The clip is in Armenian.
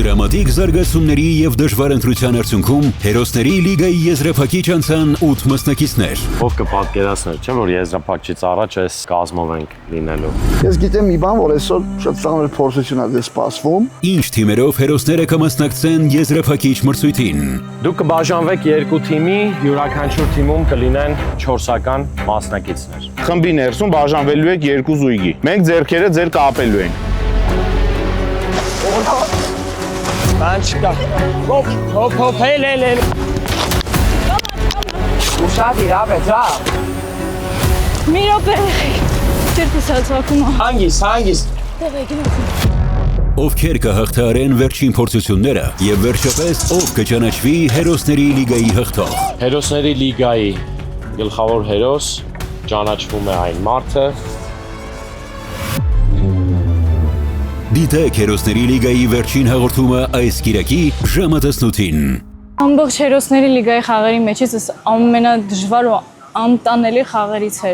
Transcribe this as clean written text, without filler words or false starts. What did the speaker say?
Դրամատիկ զարգացումների եւ դժվար ընտրության արդյունքում հերոսների լիգայի եզրափակիչ անցան 8 մասնակիցներ։ Ով կպատկերացներ, չէ՞ որ եզրափակիչից առաջ այս կազմով ենք լինելու։ Ես գիտեմ մի բան, որ այսօր շատ ծանր փորձություն է սպասվում։ Ինչ թիմերով հերոսները կմասնակցեն եզրափակիչ մրցույթին։ Դուք կբաժանվեք երկու թիմի, յուրաքանչյուր թիմում կլինեն 4-ական մասնակիցներ։ Խմբի ներսում բաժանվելու եք երկու զույգի։ Մենք ձեռքերը ձեր կապելու ենք։ Տանչկա։ Հոփ, հել։ Ուշադիր, ապետ, Մի րոպե։ Ճերտս հացակում։ հանգիստ։ Ովքեր կհաղթահարեն վերջին փորձությունները եւ վերջապես ով կճանաչվի հերոսների լիգայի հաղթող։ Հերոսների լիգայի գլխավոր հերոս ճանաչվում է այն մարդը։ Դիտեք հերոսների լիգայի վերջին հաղորդումը այս կիրակի ժամը 18-ին։ Ամբողջ հերոսների լիգայի խաղերի մեջից ամենադժվար ու անտանելի խաղերից էր։